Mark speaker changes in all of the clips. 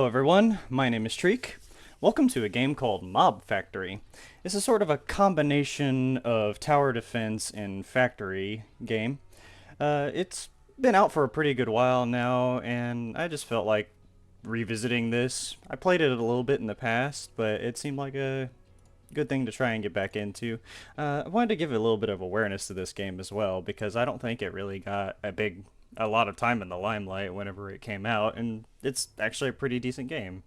Speaker 1: everyone, my name is Treek. Welcome to a game called Mob Factory. This is sort of a combination of tower defense and factory game. It's been out for a pretty good while now, and I just felt like revisiting this. I played it a little bit in the past, but it seemed like a good thing to try and get back into. I wanted to give a little bit of awareness to this game as well, because I don't think it really got a lot of time in the limelight whenever it came out, and it's actually a pretty decent game.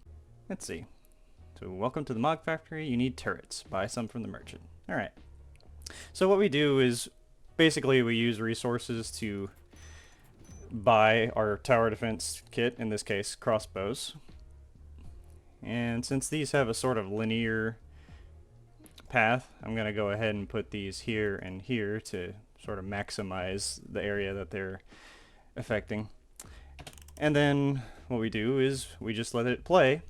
Speaker 1: Let's see. So welcome to the Mob Factory. You need turrets. Buy some from the merchant. Alright. So what we do is basically we use resources to buy our tower defense kit, in this case crossbows. And since these have a sort of linear path, I'm going to go ahead and put these here and here to sort of maximize the area that they're affecting. And then what we do is we just let it play.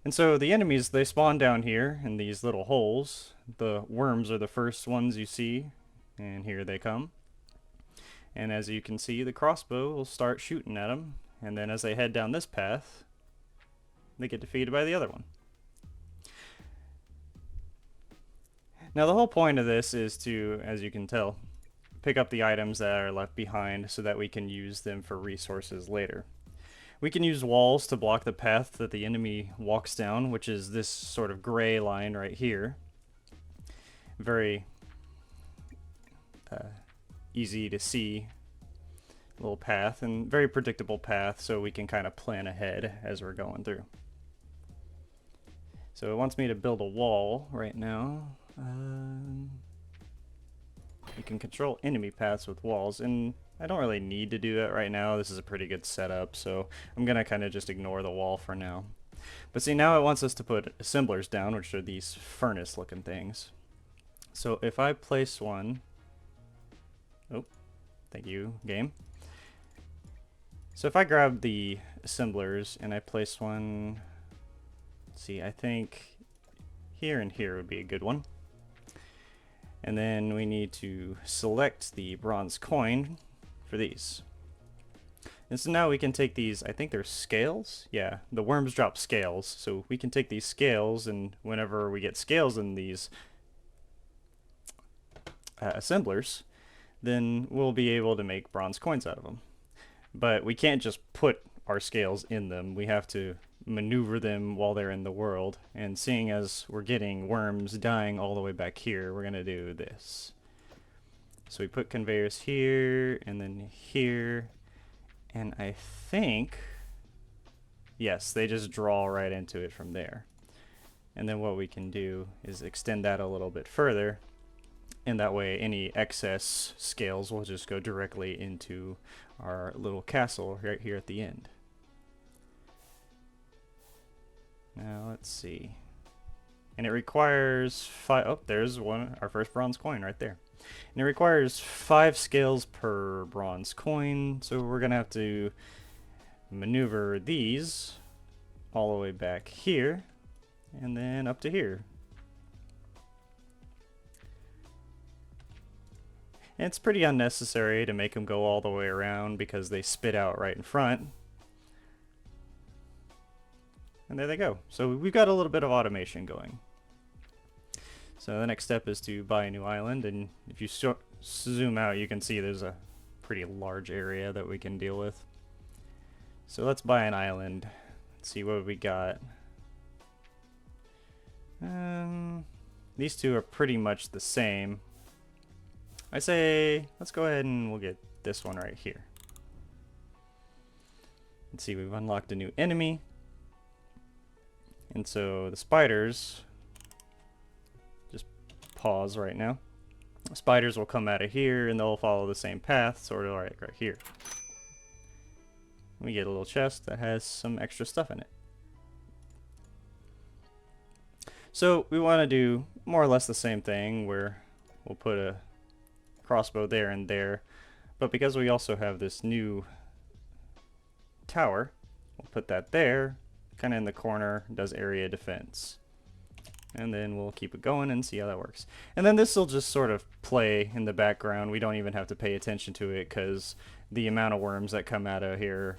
Speaker 1: And so the enemies, they spawn down here in these little holes. The worms are the first ones you see, and here they come. And as you can see, the crossbow will start shooting at them, and then as they head down this path, they get defeated by the other one. Now the whole point of this is to, as you can tell, pick up the items that are left behind so that we can use them for resources later. We can use walls to block the path that the enemy walks down, which is this sort of gray line right here. Very easy to see little path, and very predictable path, so we can kind of plan ahead as we're going through. So it wants me to build a wall right now. You can control enemy paths with walls, and I don't really need to do that right now. This is a pretty good setup, so I'm gonna kind of just ignore the wall for now. But see, now it wants us to put assemblers down, which are these furnace looking things. So if I place one, oh, thank you, game. So if I grab the assemblers and I place one, let's see, I think here and here would be a good one. And then we need to select the bronze coin for these. And so now we can take these, I think they're scales? Yeah, the worms drop scales. So we can take these scales, and whenever we get scales in these assemblers, then we'll be able to make bronze coins out of them. But we can't just put our scales in them. We have to maneuver them while they're in the world, and seeing as we're getting worms dying all the way back here, we're gonna do this. So we put conveyors here and then here, and I think, yes, they just draw right into it from there. And then what we can do is extend that a little bit further, and that way any excess scales will just go directly into our little castle right here at the end. Now let's see. And it requires oh, there's one, our first bronze coin right there. And it requires 5 scales per bronze coin, so we're gonna have to maneuver these all the way back here and then up to here. And it's pretty unnecessary to make them go all the way around because they spit out right in front. And there they go. So we've got a little bit of automation going. So the next step is to buy a new island, and if you zoom out, you can see there's a pretty large area that we can deal with. So let's buy an island. Let's see what we got. These two are pretty much the same. I say let's go ahead and we'll get this one right here. Let's see, we've unlocked a new enemy. And so the spiders, just pause right now. The spiders will come out of here and they'll follow the same path, sort of right here. We get a little chest that has some extra stuff in it. So we want to do more or less the same thing where we'll put a crossbow there and there, but because we also have this new tower, we'll put that there, kind of in the corner, does area defense. And then we'll keep it going and see how that works. And then this will just sort of play in the background. We don't even have to pay attention to it because the amount of worms that come out of here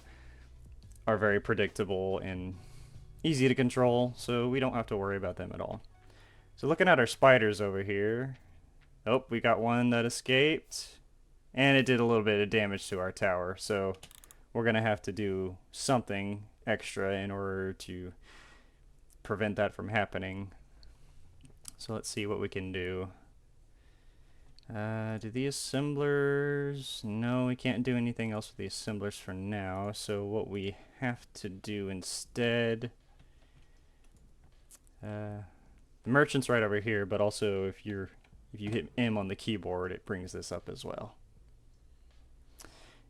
Speaker 1: are very predictable and easy to control, so we don't have to worry about them at all. So looking at our spiders over here, oh, we got one that escaped, and it did a little bit of damage to our tower, so we're going to have to do something extra in order to prevent that from happening. So let's see what we can do. Do the assemblers... No, we can't do anything else with the assemblers for now, so what we have to do instead... the merchant's right over here, but also if you hit M on the keyboard, it brings this up as well.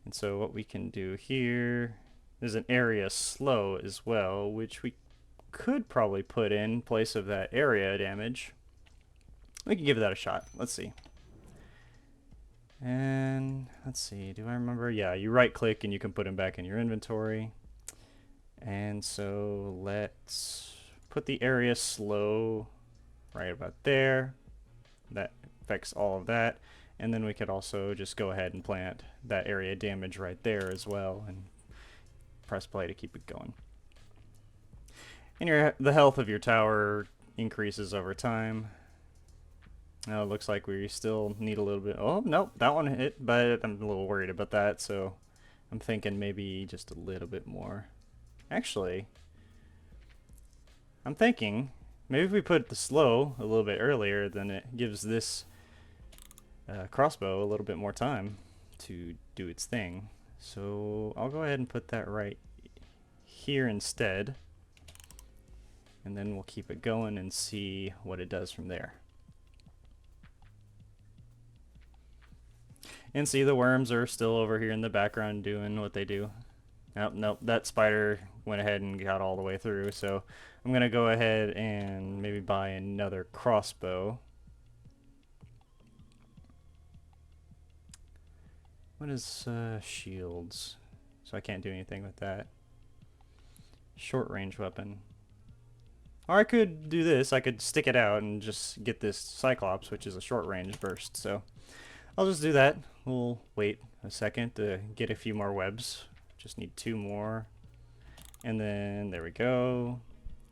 Speaker 1: And so what we can do here, there's an area slow as well, which we could probably put in place of that area damage. We can give that a shot. Let's see. And let's see, do I remember? Yeah, you right click and you can put them back in your inventory. And so let's put the area slow right about there. That affects all of that. And then we could also just go ahead and plant that area damage right there as well and press play to keep it going. And the health of your tower increases over time. Now it looks like we still need a little bit. Oh, nope, that one hit, but I'm a little worried about that, so I'm thinking maybe just a little bit more. Actually, I'm thinking maybe if we put the slow a little bit earlier, then it gives this crossbow a little bit more time to do its thing. So I'll go ahead and put that right here instead, and then we'll keep it going and see what it does from there. And see, the worms are still over here in the background doing what they do. Nope, nope, that spider went ahead and got all the way through, so I'm going to go ahead and maybe buy another crossbow. What is shields? So I can't do anything with that. Short range weapon. Or I could do this, I could stick it out and just get this Cyclops, which is a short range burst, so I'll just do that. We'll wait a second to get a few more webs. Just need 2 more. And then there we go.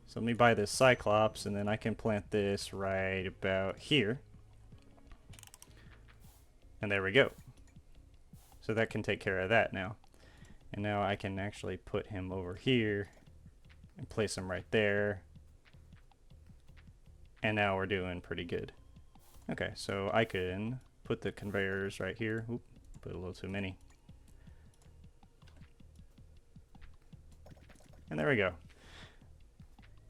Speaker 1: So let me buy this Cyclops, and then I can plant this right about here. And there we go. So that can take care of that now. And now I can actually put him over here and place him right there. And now we're doing pretty good. Okay, so I can put the conveyors right here. Oop, put a little too many. And there we go.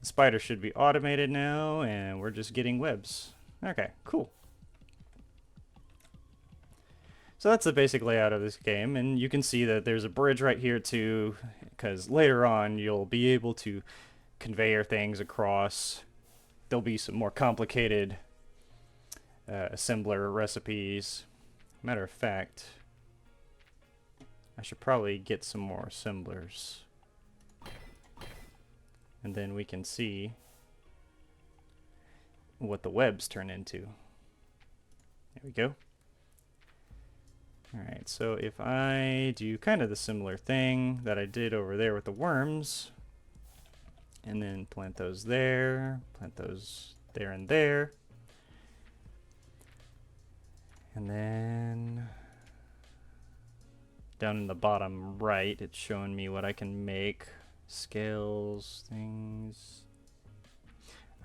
Speaker 1: The spider should be automated now, and we're just getting webs. Okay, cool. So that's the basic layout of this game, and you can see that there's a bridge right here too, because later on you'll be able to conveyor things across. There'll be some more complicated assembler recipes. Matter of fact, I should probably get some more assemblers. And then we can see what the webs turn into. There we go. Alright, so if I do kind of the similar thing that I did over there with the worms, and then plant those there, plant those there and there, and then down in the bottom right, it's showing me what I can make. Scales, things.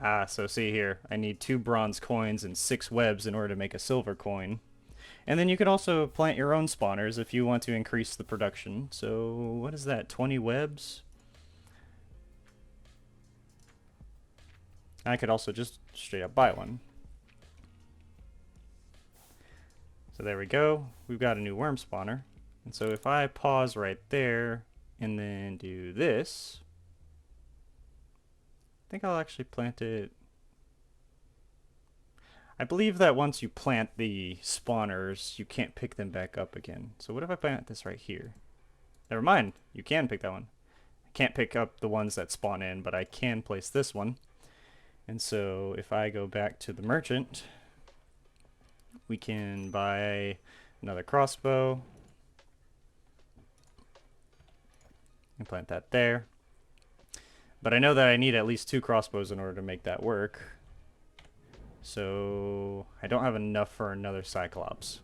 Speaker 1: Ah, so see here, I need 2 bronze coins and 6 webs in order to make a silver coin. And then you can also plant your own spawners if you want to increase the production. So what is that, 20 webs? I could also just straight up buy one. So there we go, we've got a new worm spawner. And so if I pause right there and then do this, I think I'll actually plant it. I believe that once you plant the spawners, you can't pick them back up again. So what if I plant this right here? Never mind, you can pick that one. I can't pick up the ones that spawn in, but I can place this one. And so if I go back to the merchant, we can buy another crossbow. And plant that there. But I know that I need at least 2 crossbows in order to make that work. So I don't have enough for another Cyclops.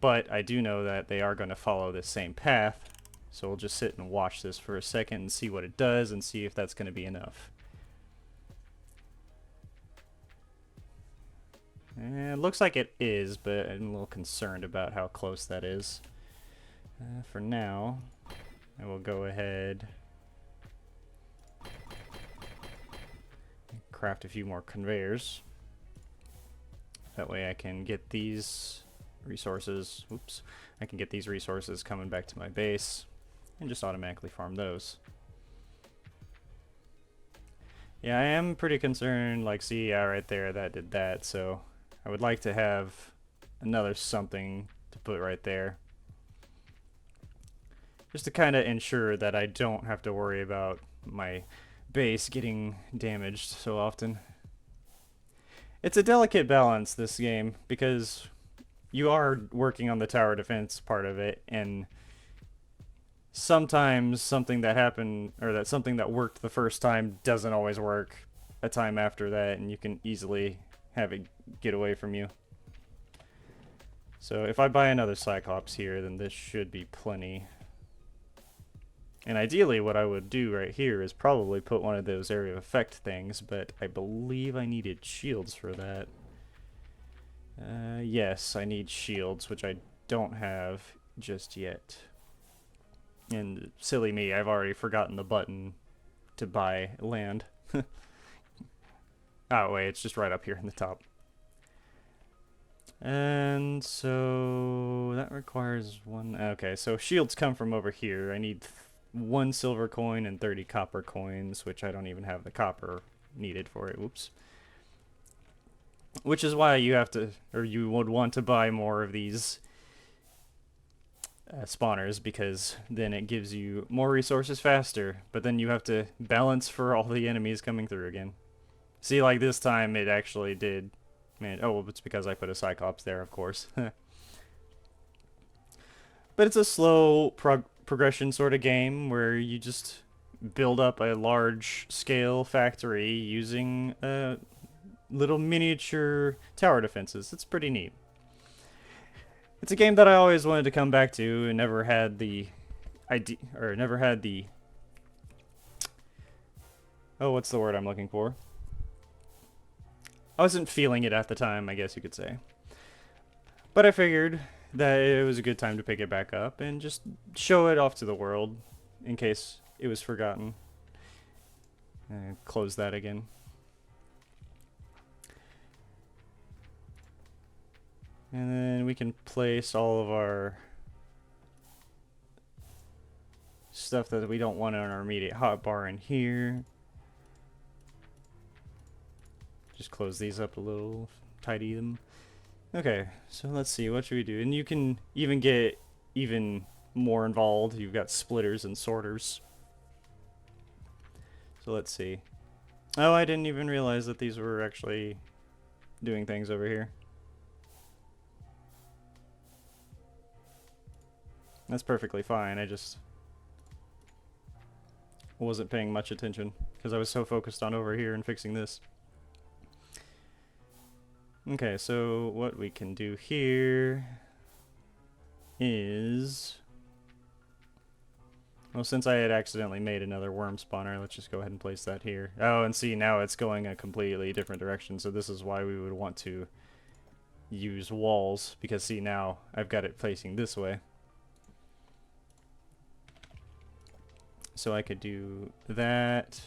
Speaker 1: But I do know that they are going to follow this same path. So we'll just sit and watch this for a second and see what it does and see if that's going to be enough. And it looks like it is, but I'm a little concerned about how close that is. For now, I will go ahead and craft a few more conveyors. That way I can get these resources, oops, I can get these resources coming back to my base and just automatically farm those. Yeah, I am pretty concerned, like, see, yeah, right there, that did that, so I would like to have another something to put right there. Just to kind of ensure that I don't have to worry about my base getting damaged so often. It's a delicate balance, this game, because you are working on the tower defense part of it, and sometimes something that happened, or that something that worked the first time doesn't always work a time after that, and you can easily have it get away from you. So if I buy another Cyclops here, then this should be plenty. And ideally what I would do right here is probably put one of those area of effect things, but I believe I needed shields for that. Yes, I need shields, which I don't have just yet. And silly me, I've already forgotten the button to buy land. Oh wait, it's just right up here in the top. And so that requires one. Okay, so shields come from over here. I need 1 silver coin and 30 copper coins, which I don't even have the copper needed for it. Whoops. Which is why you have to, or you would want to buy more of these spawners, because then it gives you more resources faster, but then you have to balance for all the enemies coming through again. See, like this time it actually did. Man, oh, well, it's because I put a Cyclops there, of course. But it's a slow progression sort of game where you just build up a large scale factory using little miniature tower defenses. It's pretty neat. It's a game that I always wanted to come back to and never had the idea, or never had the, oh, what's the word I'm looking for? I wasn't feeling it at the time, I guess you could say. But I figured that it was a good time to pick it back up and just show it off to the world in case it was forgotten. And close that again. And then we can place all of our stuff that we don't want on our immediate hotbar in here. Just close these up a little, tidy them. Okay, so let's see, what should we do? And you can even get even more involved. You've got splitters and sorters. So let's see. Oh, I didn't even realize that these were actually doing things over here. That's perfectly fine, I just wasn't paying much attention because I was so focused on over here and fixing this. Okay, so what we can do here is, well, since I had accidentally made another worm spawner, let's just go ahead and place that here. Oh, and see, now it's going a completely different direction, so this is why we would want to use walls, because see, now I've got it facing this way. So I could do that.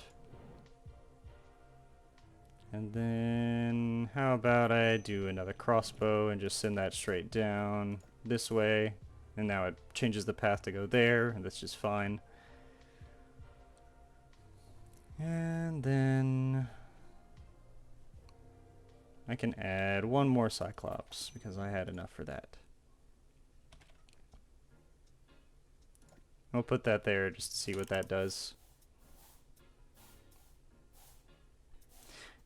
Speaker 1: And then how about I do another crossbow and just send that straight down this way. And now it changes the path to go there, and that's just fine. And then I can add one more Cyclops because I had enough for that. I'll put that there just to see what that does.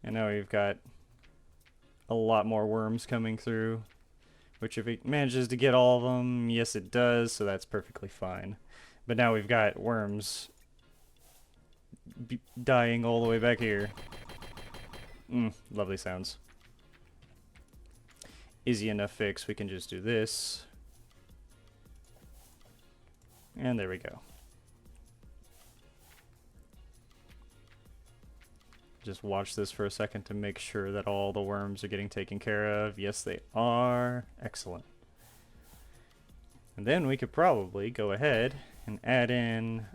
Speaker 1: And now we've got a lot more worms coming through, which if it manages to get all of them, yes it does, so that's perfectly fine. But now we've got worms dying all the way back here. Lovely sounds. Easy enough fix. We can just do this. And there we go. Just watch this for a second to make sure that all the worms are getting taken care of. Yes, they are. Excellent. And then we could probably go ahead and add in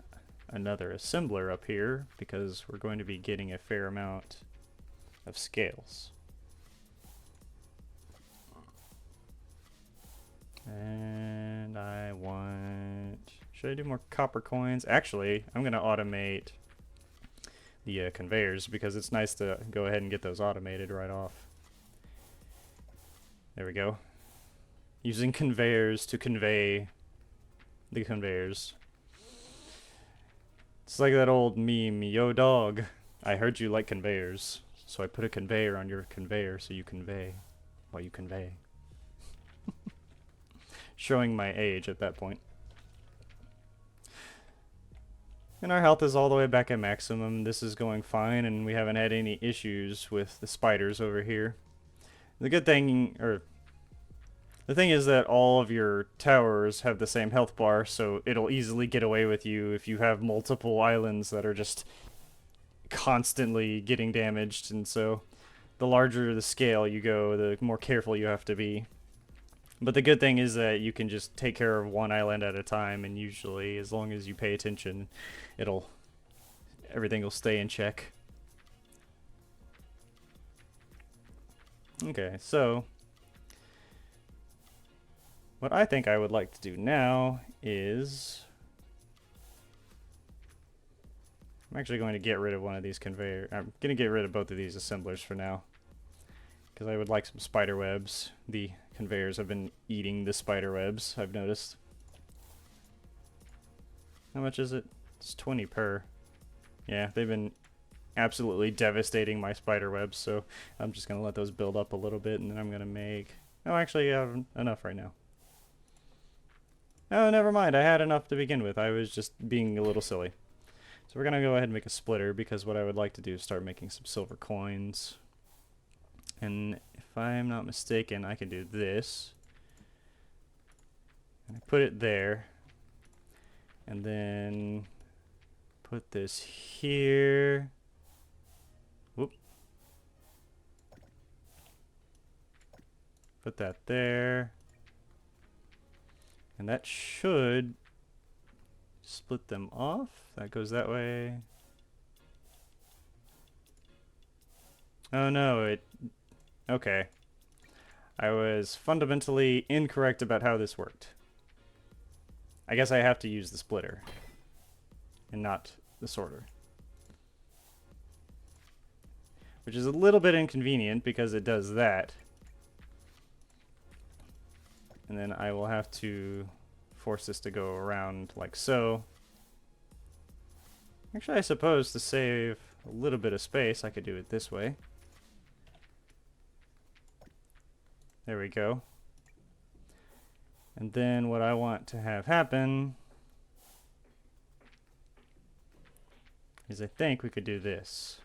Speaker 1: another assembler up here because we're going to be getting a fair amount of scales. And I want... Should I do more copper coins? Actually, I'm going to automate the conveyors because it's nice to go ahead and get those automated right off. There we go. Using conveyors to convey the conveyors. It's like that old meme, yo dog, I heard you like conveyors, so I put a conveyor on your conveyor so you convey while you convey. Showing my age at that point. And our health is all the way back at maximum. This is going fine, and we haven't had any issues with the spiders over here. The good thing, or the thing is that all of your towers have the same health bar, so it'll easily get away with you if you have multiple islands that are just constantly getting damaged, and so the larger the scale you go, the more careful you have to be. But the good thing is that you can just take care of one island at a time, and usually, as long as you pay attention, everything will stay in check. Okay, so what I think I would like to do now is I'm actually going to get rid of one of these conveyor. I'm going to get rid of both of these assemblers for now because I would like some spider webs. The conveyors have been eating the spider webs, I've noticed. How much is it? It's 20 per. Yeah, they've been absolutely devastating my spider webs, so I'm just going to let those build up a little bit, and then I'm going to make... Oh, actually, I have enough right now. Oh, never mind. I had enough to begin with. I was just being a little silly. So we're going to go ahead and make a splitter, because what I would like to do is start making some silver coins. And if I'm not mistaken, I can do this. And I put it there. And then put this here. Whoop. Put that there. And that should split them off. That goes that way. Oh no, it... Okay. I was fundamentally incorrect about how this worked. I guess I have to use the splitter and not the sorter. Which is a little bit inconvenient because it does that. And then I will have to force this to go around like so. Actually, I suppose to save a little bit of space, I could do it this way. There we go. And then what I want to have happen is I think we could do this.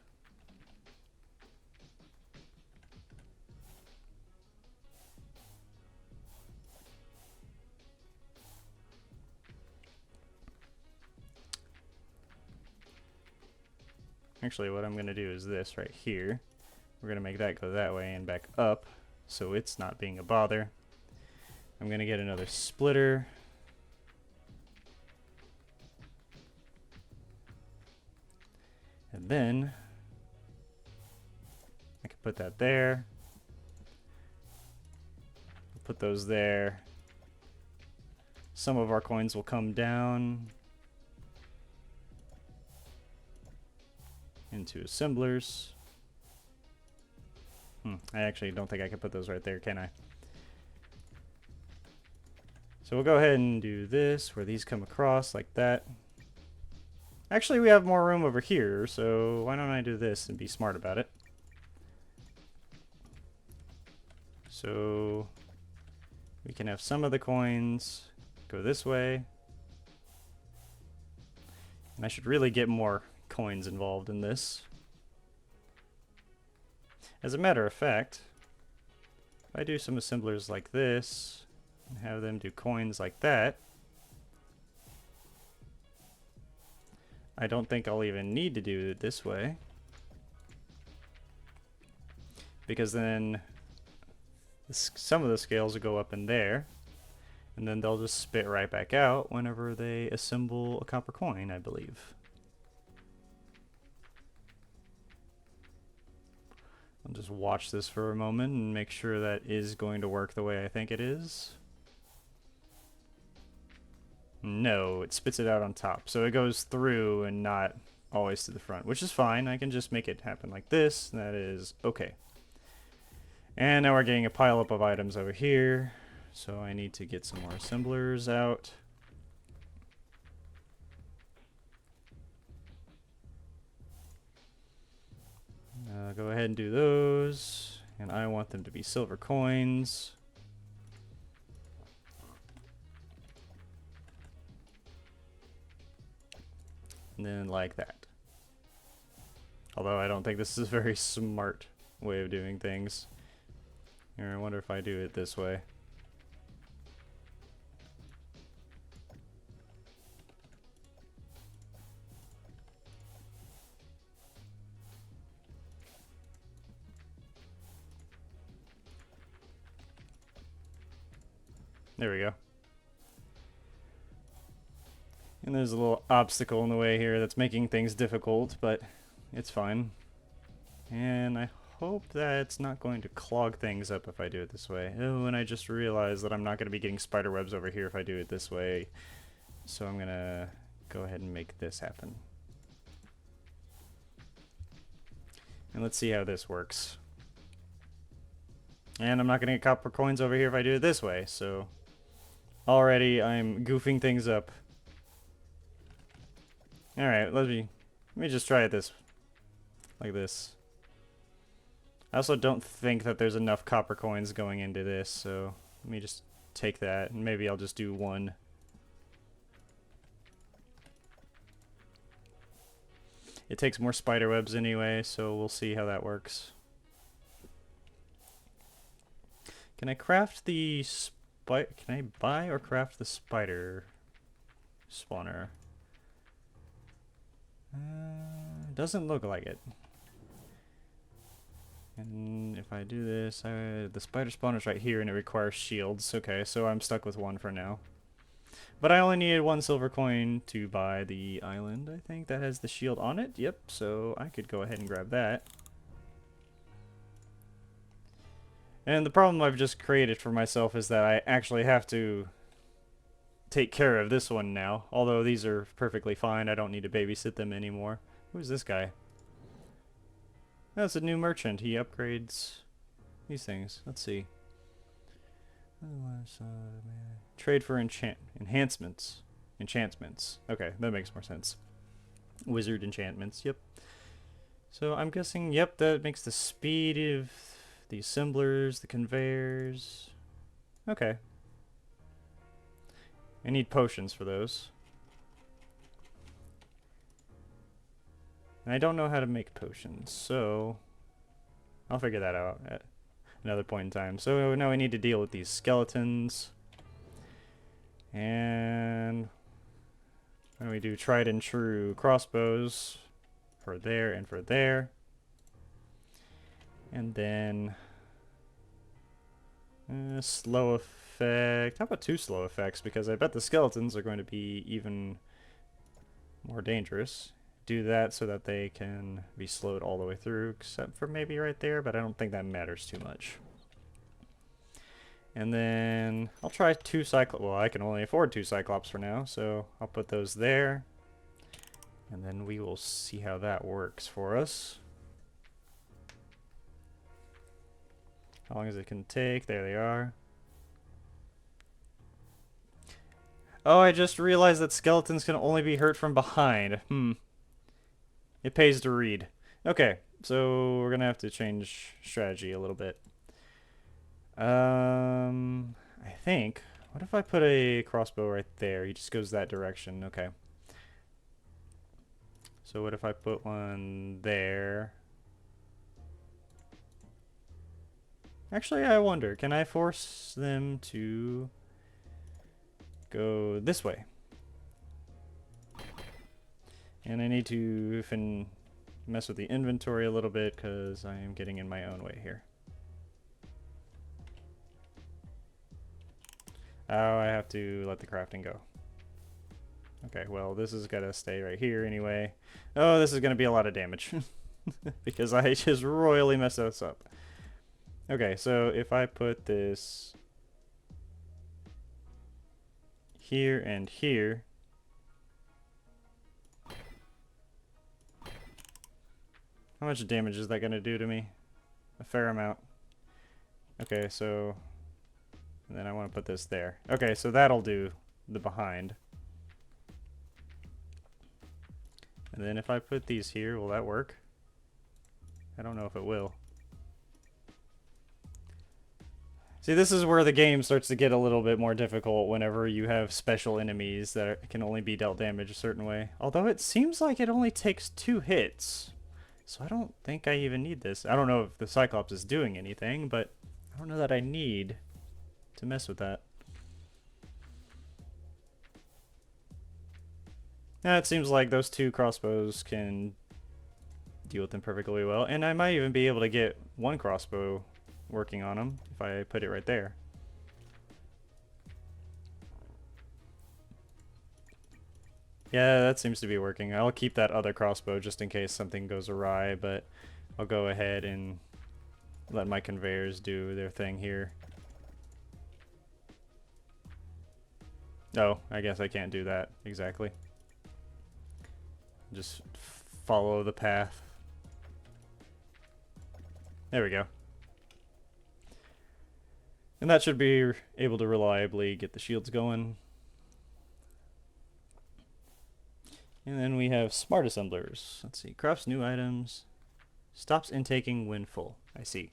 Speaker 1: Actually, what I'm going to do is this right here. We're going to make that go that way and back up, so it's not being a bother. I'm going to get another splitter. And then I can put that there. Put those there. Some of our coins will come down into assemblers. I actually don't think I can put those right there, can I? So we'll go ahead and do this, where these come across like that. Actually, we have more room over here, so why don't I do this and be smart about it? So we can have some of the coins go this way. And I should really get more coins involved in this. As a matter of fact, if I do some assemblers like this, and have them do coins like that, I don't think I'll even need to do it this way. Because then some of the scales will go up in there, and then they'll just spit right back out whenever they assemble a copper coin, I believe. I'll just watch this for a moment and make sure that is going to work the way I think it is. No, it spits it out on top. So it goes through and not always to the front, which is fine. I can just make it happen like this. That is okay. And now we're getting a pileup of items over here. So I need to get some more assemblers out. Go ahead and do those. And I want them to be silver coins. And then like that. Although I don't think this is a very smart way of doing things. Here, I wonder if I do it this way. There we go. And there's a little obstacle in the way here that's making things difficult, but it's fine. And I hope that it's not going to clog things up if I do it this way. Oh, and I just realized that I'm not going to be getting spider webs over here if I do it this way. So I'm going to go ahead and make this happen. And let's see how this works. And I'm not going to get copper coins over here if I do it this way, so already I'm goofing things up. Alright, let me just try it like this. I also don't think that there's enough copper coins going into this, so let me just take that, and maybe I'll just do one. It takes more spider webs anyway, so we'll see how that works. Can I craft the can I buy or craft the spider spawner? Doesn't look like it. And if I do this, the spider spawner's right here and it requires shields. Okay, so I'm stuck with one for now. But I only needed one silver coin to buy the island, I think, that has the shield on it. Yep, so I could go ahead and grab that. And the problem I've just created for myself is that I actually have to take care of this one now. Although these are perfectly fine, I don't need to babysit them anymore. Who's this guy? That's a new merchant. He upgrades these things. Let's see. Trade for enhancements. Enchantments. Okay, that makes more sense. Wizard enchantments, yep. So I'm guessing, yep, that makes the speed of the assemblers, the conveyors. Okay. I need potions for those. And I don't know how to make potions, so I'll figure that out at another point in time. So now I need to deal with these skeletons. And when we do tried and true crossbows for there and for there. And then slow effect. How about 2 slow effects? Because I bet the skeletons are going to be even more dangerous. Do that so that they can be slowed all the way through, except for maybe right there, but I don't think that matters too much. And then I'll try 2 Cyclops. Well, I can only afford 2 Cyclops for now, so I'll put those there. And then we will see how that works for us. How long as it can take. There they are. Oh, I just realized that skeletons can only be hurt from behind. It pays to read. Okay, so we're gonna have to change strategy a little bit. I think. What if I put a crossbow right there? He just goes that direction. Okay. So what if I put one there? Actually, I wonder, can I force them to go this way? And I need to mess with the inventory a little bit because I am getting in my own way here. Oh, I have to let the crafting go. Okay, well, this is gotta stay right here anyway. Oh, this is gonna be a lot of damage because I just royally messed this up. Okay, so if I put this here and here, how much damage is that going to do to me? A fair amount. Okay, so and then I want to put this there. Okay, so that'll do the behind. And then if I put these here, will that work? I don't know if it will. See, this is where the game starts to get a little bit more difficult whenever you have special enemies that can only be dealt damage a certain way. Although it seems like it only takes 2 hits. So I don't think I even need this. I don't know if the Cyclops is doing anything, but I don't know that I need to mess with that. Now it seems like those 2 crossbows can deal with them perfectly well. And I might even be able to get 1 crossbow working on them if I put it right there. Yeah, that seems to be working. I'll keep that other crossbow just in case something goes awry, but I'll go ahead and let my conveyors do their thing here. Oh, I guess I can't do that exactly. Just follow the path. There we go. And that should be able to reliably get the shields going. And then we have smart assemblers. Let's see, crafts new items. Stops intaking when full. I see.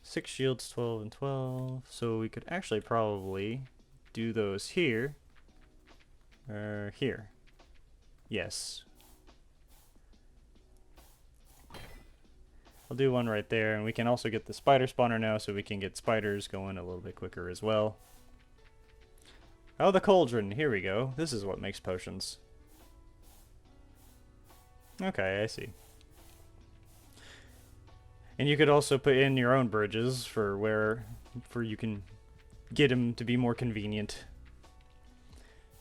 Speaker 1: 6 shields, 12 and 12. So we could actually probably do those here. Or here. Yes. I'll do one right there, and we can also get the spider spawner now so we can get spiders going a little bit quicker as well. Oh, the cauldron. Here we go. This is what makes potions. Okay, I see. And you could also put in your own bridges for you can get them to be more convenient.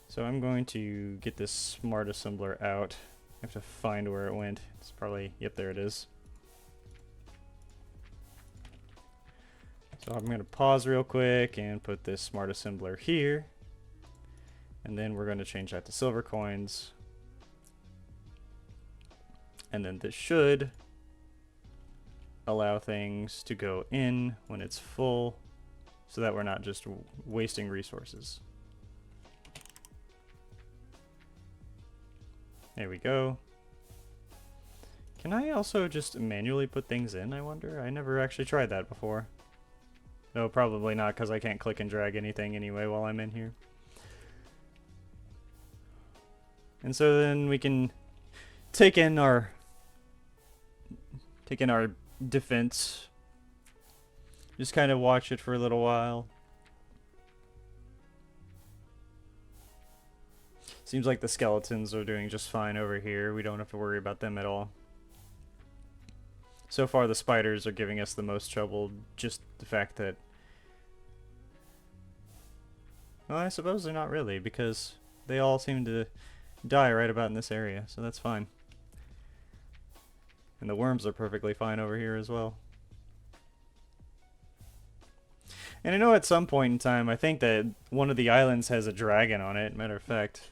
Speaker 1: So I'm going to get this smart assembler out. I have to find where it went. It's probably, yep, there it is. So I'm going to pause real quick and put this smart assembler here. And then we're going to change that to silver coins. And then this should allow things to go in when it's full so that we're not just wasting resources. There we go. Can I also just manually put things in, I wonder? I never actually tried that before. No, probably not, because I can't click and drag anything anyway while I'm in here. And so then we can take in our defense. Just kind of watch it for a little while. Seems like the skeletons are doing just fine over here. We don't have to worry about them at all. So far the spiders are giving us the most trouble, just the fact that... Well, I suppose they're not really, because they all seem to die right about in this area, so that's fine. And the worms are perfectly fine over here as well. And I know at some point in time, I think that one of the islands has a dragon on it. Matter of fact,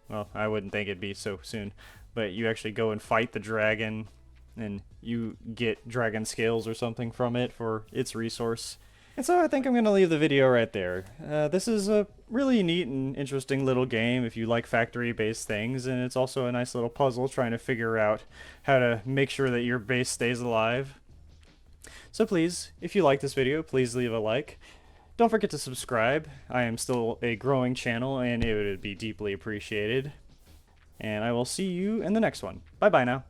Speaker 1: well, I wouldn't think it'd be so soon, but you actually go and fight the dragon, and you get dragon scales or something from it for its resource. And so I think I'm going to leave the video right there. This is a really neat and interesting little game if you like factory-based things, and it's also a nice little puzzle trying to figure out how to make sure that your base stays alive. So please, if you like this video, please leave a like. Don't forget to subscribe. I am still a growing channel, and it would be deeply appreciated. and I will see you in the next one. Bye-bye now.